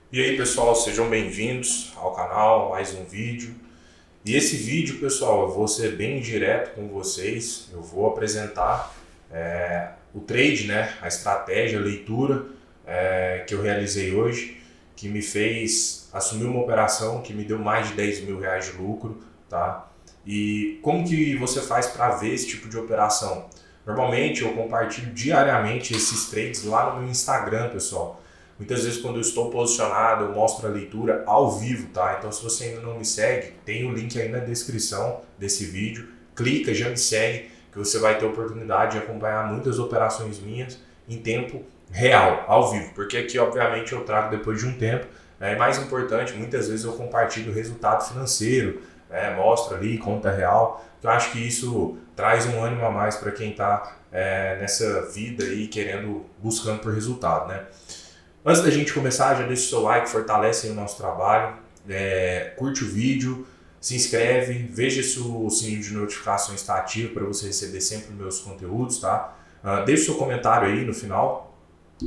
E aí pessoal, sejam bem-vindos ao canal, mais um vídeo. E esse vídeo, pessoal, eu vou ser bem direto com vocês. Eu vou apresentar o trade, né, a estratégia, a leitura que eu realizei hoje, que me fez assumir uma operação que me deu mais de 10 mil reais de lucro, tá? E como que você faz para ver esse tipo de operação? Normalmente eu compartilho diariamente esses trades lá no meu Instagram, pessoal. Muitas vezes quando eu estou posicionado, eu mostro a leitura ao vivo, tá? Então se você ainda não me segue, tem o link aí na descrição desse vídeo. Clica, já me segue, que você vai ter a oportunidade de acompanhar muitas operações minhas em tempo real, ao vivo. Porque aqui, obviamente, eu trago depois de um tempo. E mais importante, muitas vezes eu compartilho o resultado financeiro, mostro ali, conta real. Eu acho que isso traz um ânimo a mais para quem está nessa vida aí, buscando por resultado, né? Antes da gente começar, já deixa o seu like, fortalece aí o nosso trabalho, curte o vídeo, se inscreve, veja se o sininho de notificação está ativo para você receber sempre meus conteúdos, tá? Deixe o seu comentário aí no final.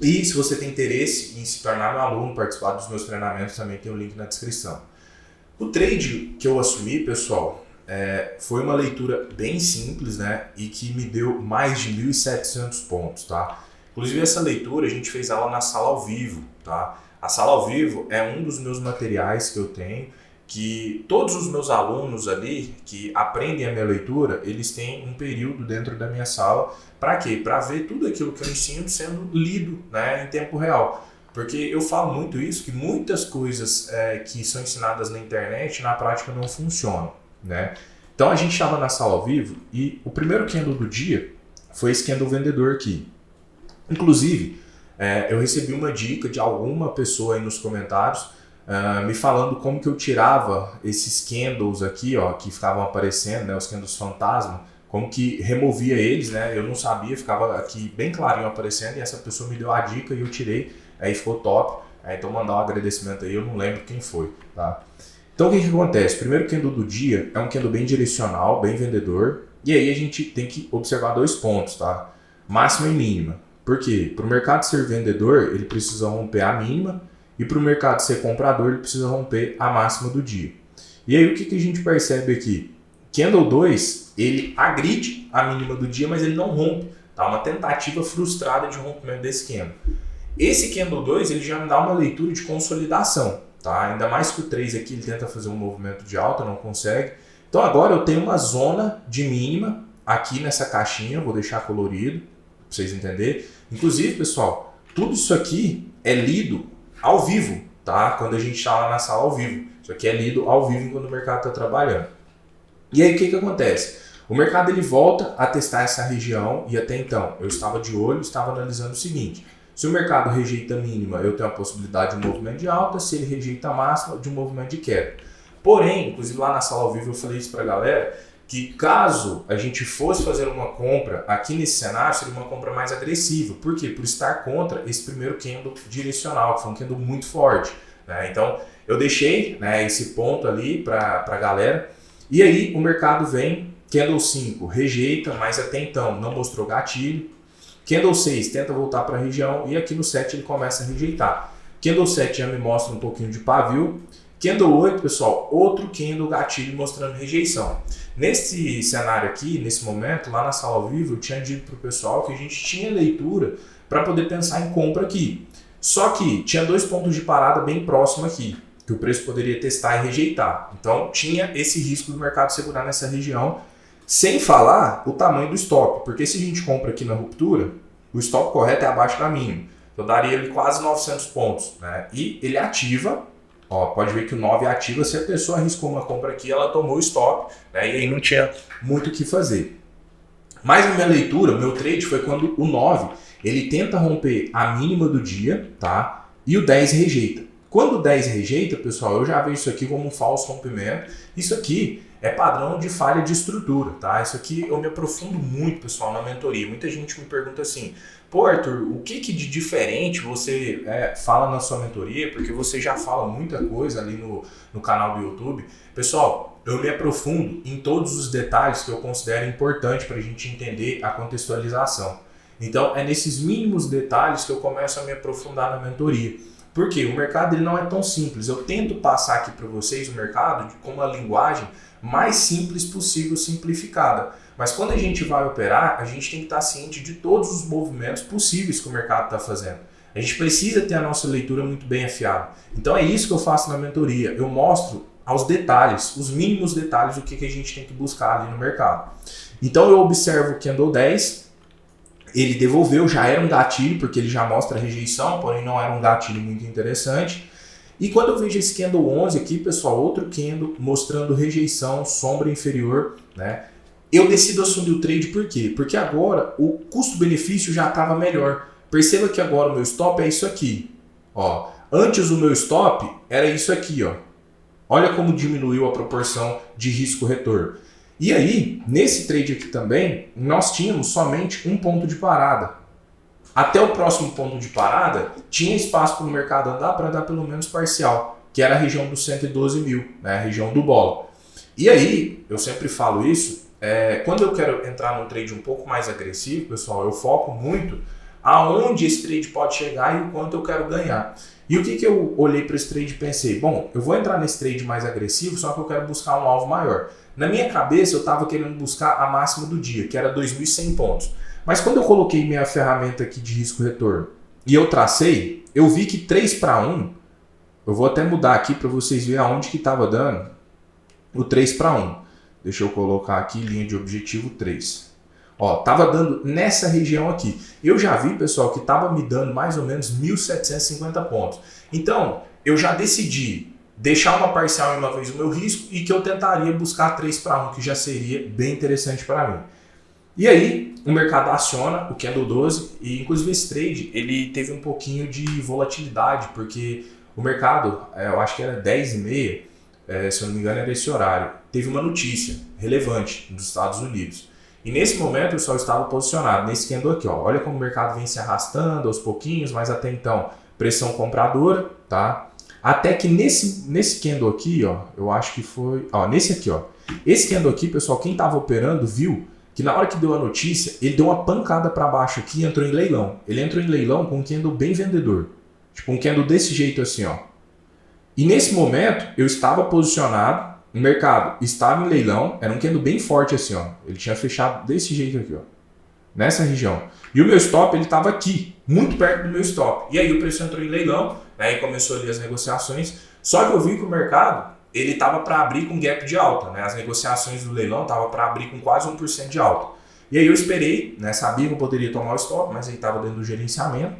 E se você tem interesse em se tornar meu aluno, participar dos meus treinamentos, também tem o link na descrição. O trade que eu assumi, pessoal, foi uma leitura bem simples, né? E que me deu mais de 1.700 pontos, tá? Inclusive essa leitura a gente fez ela na sala ao vivo, tá? A sala ao vivo é um dos meus materiais que eu tenho, que todos os meus alunos ali que aprendem a minha leitura, eles têm um período dentro da minha sala. Para quê? Para ver tudo aquilo que eu ensino sendo lido, né, em tempo real. Porque eu falo muito isso, que muitas coisas que são ensinadas na internet, na prática não funcionam, né? Então a gente estava na sala ao vivo e o primeiro candle do dia foi esse candle vendedor aqui. Inclusive, eu recebi uma dica de alguma pessoa aí nos comentários me falando como que eu tirava esses candles aqui, ó, que ficavam aparecendo, né, os candles fantasma, como que removia eles, né? Eu não sabia, ficava aqui bem clarinho aparecendo e essa pessoa me deu a dica e eu tirei, aí ficou top. Então mandar um agradecimento aí, eu não lembro quem foi, tá? Então o que acontece? O primeiro candle do dia é um candle bem direcional, bem vendedor, e aí a gente tem que observar dois pontos, tá? Máxima e mínima. Por quê? Para o mercado ser vendedor, ele precisa romper a mínima, e para o mercado ser comprador, ele precisa romper a máxima do dia. E aí o que a gente percebe aqui? Candle 2, ele agride a mínima do dia, mas ele não rompe. Tá? Uma tentativa frustrada de rompimento desse candle. Esse candle 2, ele já me dá uma leitura de consolidação. Tá? Ainda mais que o 3 aqui, ele tenta fazer um movimento de alta, não consegue. Então agora eu tenho uma zona de mínima aqui nessa caixinha, vou deixar colorido, para vocês entenderem. Inclusive, pessoal, tudo isso aqui é lido ao vivo, tá? Quando a gente está lá na sala ao vivo. Isso aqui é lido ao vivo quando o mercado está trabalhando. E aí o que acontece? O mercado ele volta a testar essa região e até então eu estava de olho, estava analisando o seguinte: se o mercado rejeita a mínima, eu tenho a possibilidade de um movimento de alta, se ele rejeita a máxima, de um movimento de queda. Porém, inclusive lá na sala ao vivo eu falei isso para a galera, que caso a gente fosse fazer uma compra aqui nesse cenário, seria uma compra mais agressiva. Por quê? Por estar contra esse primeiro candle direcional, que foi um candle muito forte, né? Então eu deixei, né, esse ponto ali para a galera. E aí o mercado vem, candle 5 rejeita, mas até então não mostrou gatilho. Candle 6 tenta voltar para a região e aqui no 7 ele começa a rejeitar. Candle 7 já me mostra um pouquinho de pavio. Candle 8, pessoal, outro candle gatilho mostrando rejeição. Nesse cenário aqui, nesse momento, lá na sala ao vivo, eu tinha dito para o pessoal que a gente tinha leitura para poder pensar em compra aqui. Só que tinha dois pontos de parada bem próximos aqui, que o preço poderia testar e rejeitar. Então tinha esse risco do mercado segurar nessa região, sem falar o tamanho do stop, porque se a gente compra aqui na ruptura, o stop correto é abaixo da mínima. Então daria ele quase 900 pontos, né? E ele ativa, ó, pode ver que o 9 ativa, se a pessoa arriscou uma compra aqui, ela tomou o stop, né? E aí não tinha muito o que fazer. Mas a minha leitura, o meu trade foi quando o 9, ele tenta romper a mínima do dia, tá? E o 10 rejeita. Quando o 10 rejeita, pessoal, eu já vejo isso aqui como um falso rompimento. Isso aqui é padrão de falha de estrutura, tá? Isso aqui eu me aprofundo muito, pessoal, na mentoria. Muita gente me pergunta assim: pô, Arthur, o que de diferente você fala na sua mentoria? Porque você já fala muita coisa ali no canal do YouTube. Pessoal, eu me aprofundo em todos os detalhes que eu considero importante para a gente entender a contextualização. Então, é nesses mínimos detalhes que eu começo a me aprofundar na mentoria. Porque o mercado ele não é tão simples. Eu tento passar aqui para vocês o mercado com uma linguagem mais simples possível, simplificada. Mas quando a gente vai operar, a gente tem que estar ciente de todos os movimentos possíveis que o mercado está fazendo. A gente precisa ter a nossa leitura muito bem afiada. Então é isso que eu faço na mentoria. Eu mostro aos detalhes, os mínimos detalhes do que a gente tem que buscar ali no mercado. Então eu observo o Candle 10, ele devolveu, já era um gatilho, porque ele já mostra rejeição, porém não era um gatilho muito interessante. E quando eu vejo esse Candle 11 aqui, pessoal, outro Candle mostrando rejeição, sombra inferior, né? Eu decido assumir o trade por quê? Porque agora o custo-benefício já estava melhor. Perceba que agora o meu stop é isso aqui. Ó, antes o meu stop era isso aqui, ó. Olha como diminuiu a proporção de risco-retorno. E aí, nesse trade aqui também, nós tínhamos somente um ponto de parada. Até o próximo ponto de parada, tinha espaço para o mercado andar para dar pelo menos parcial, que era a região dos 112 mil, né, a região do bola. E aí, eu sempre falo isso, quando eu quero entrar num trade um pouco mais agressivo, pessoal, eu foco muito aonde esse trade pode chegar e o quanto eu quero ganhar. E o que eu olhei para esse trade e pensei? Bom, eu vou entrar nesse trade mais agressivo, só que eu quero buscar um alvo maior. Na minha cabeça, eu estava querendo buscar a máxima do dia, que era 2.100 pontos. Mas quando eu coloquei minha ferramenta aqui de risco-retorno e eu tracei, eu vi que 3 para 1, eu vou até mudar aqui para vocês verem aonde que estava dando o 3 para 1. Deixa eu colocar aqui linha de objetivo 3. Ó, tava dando nessa região aqui. Eu já vi, pessoal, que tava me dando mais ou menos 1.750 pontos. Então, eu já decidi deixar uma parcial em uma vez o meu risco e que eu tentaria buscar 3 para 1, que já seria bem interessante para mim. E aí, o mercado aciona o Candle 12 e, inclusive, esse trade, ele teve um pouquinho de volatilidade, porque o mercado, eu acho que era 10h30, se eu não me engano, era esse horário, teve uma notícia relevante dos Estados Unidos. E nesse momento eu só estava posicionado nesse candle aqui, ó. Olha como o mercado vem se arrastando aos pouquinhos, mas até então pressão compradora, tá? Até que nesse candle aqui, ó, eu acho que foi, ó, nesse aqui, ó. Esse candle aqui, pessoal, quem estava operando viu que na hora que deu a notícia, ele deu uma pancada para baixo aqui e entrou em leilão. Ele entrou em leilão com um candle bem vendedor. Tipo um candle desse jeito assim, ó. E nesse momento eu estava posicionado, o mercado estava em leilão, era um candle bem forte assim, ó. Ele tinha fechado desse jeito aqui, ó. Nessa região. E o meu stop, ele estava aqui, muito perto do meu stop. E aí o preço entrou em leilão, né, e começou ali as negociações. Só que eu vi que o mercado, ele estava para abrir com gap de alta, né? As negociações do leilão estavam para abrir com quase 1% de alta. E aí eu esperei, né? Sabia que eu poderia tomar o stop, mas aí estava dentro do gerenciamento.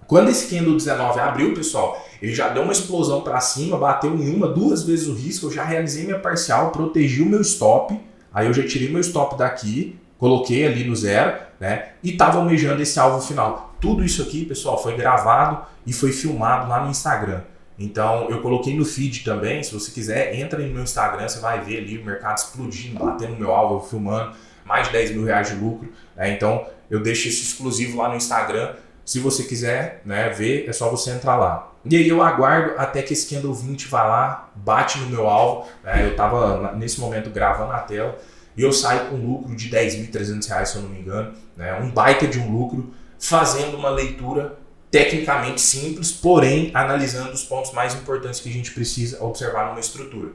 Quando esse candle 19 abriu, pessoal, ele já deu uma explosão para cima, bateu em uma, 2 vezes o risco, eu já realizei minha parcial, protegi o meu stop, aí eu já tirei meu stop daqui, coloquei ali no 0, né? E estava almejando esse alvo final. Tudo isso aqui, pessoal, foi gravado e foi filmado lá no Instagram. Então, eu coloquei no feed também, se você quiser, entra no meu Instagram, você vai ver ali o mercado explodindo, batendo no meu alvo, eu filmando, mais de 10 mil reais de lucro, né? Então, eu deixo isso exclusivo lá no Instagram. Se você quiser, né, ver, é só você entrar lá. E aí eu aguardo até que esse Candle 20 vá lá, bate no meu alvo, né? Eu estava nesse momento gravando a tela e eu saio com lucro de R$10.300, se eu não me engano, né? Um baita de um lucro, fazendo uma leitura tecnicamente simples, porém analisando os pontos mais importantes que a gente precisa observar numa estrutura.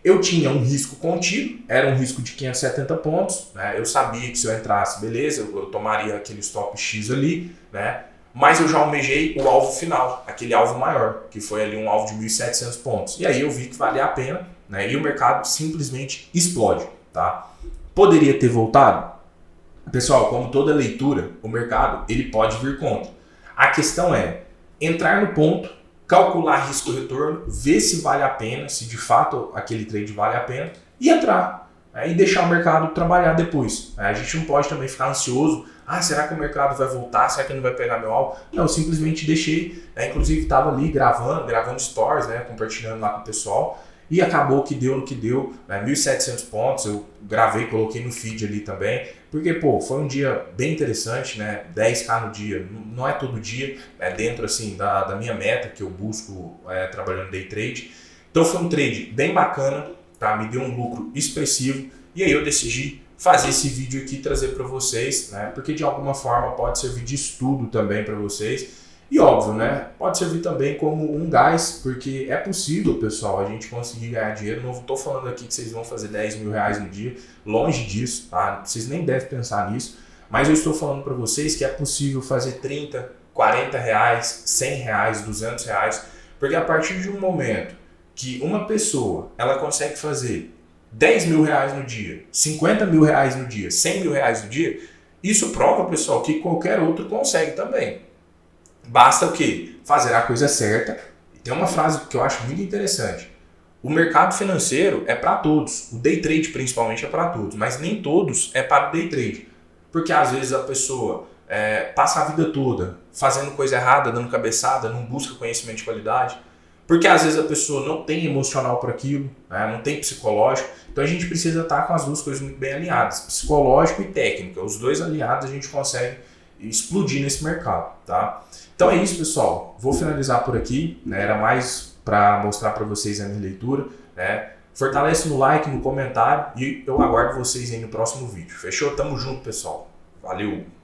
Eu tinha um risco contido, era um risco de 570 pontos, né? Eu sabia que se eu entrasse, beleza, eu tomaria aquele stop X ali, né? Mas eu já almejei o alvo final, aquele alvo maior, que foi ali um alvo de 1.700 pontos. E aí eu vi que valia a pena, né? E o mercado simplesmente explode, tá? Poderia ter voltado? Pessoal, como toda leitura, o mercado ele pode vir contra. A questão é entrar no ponto, calcular risco-retorno, ver se vale a pena, se de fato aquele trade vale a pena, e entrar, né, e deixar o mercado trabalhar depois. A gente não pode também ficar ansioso, será que o mercado vai voltar, será que ele não vai pegar meu alvo? Não, eu simplesmente deixei, né, inclusive estava ali gravando stories, né, compartilhando lá com o pessoal, e acabou que deu no que deu, né, 1.700 pontos, eu gravei, coloquei no feed ali também, porque, pô, foi um dia bem interessante, né, 10k no dia, não é todo dia, é dentro, assim, da minha meta que eu busco trabalhando day trade. Então foi um trade bem bacana, tá, me deu um lucro expressivo, e aí eu decidi fazer esse vídeo aqui e trazer para vocês, né, porque de alguma forma pode servir de estudo também para vocês. E óbvio, né? Pode servir também como um gás, porque é possível, pessoal, a gente conseguir ganhar dinheiro. Não estou falando aqui que vocês vão fazer 10 mil reais no dia, longe disso, tá? Vocês nem devem pensar nisso, mas eu estou falando para vocês que é possível fazer 30, 40 reais, 100 reais, 200 reais, porque a partir de um momento que uma pessoa ela consegue fazer 10 mil reais no dia, 50 mil reais no dia, 100 mil reais no dia, isso prova, pessoal, que qualquer outro consegue também. Basta o quê? Fazer a coisa certa. E tem uma frase que eu acho muito interessante. O mercado financeiro é para todos. O day trade principalmente é para todos. Mas nem todos é para o day trade. Porque às vezes a pessoa passa a vida toda fazendo coisa errada, dando cabeçada, não busca conhecimento de qualidade. Porque às vezes a pessoa não tem emocional para aquilo, né? Não tem psicológico. Então a gente precisa estar com as duas coisas muito bem alinhadas. Psicológico e técnica. Os dois alinhados a gente consegue explodir nesse mercado, tá? Então é isso, pessoal. Vou finalizar por aqui, né? Era mais para mostrar para vocês a minha leitura, né? Fortalece no like, no comentário e eu aguardo vocês aí no próximo vídeo. Fechou? Tamo junto, pessoal. Valeu!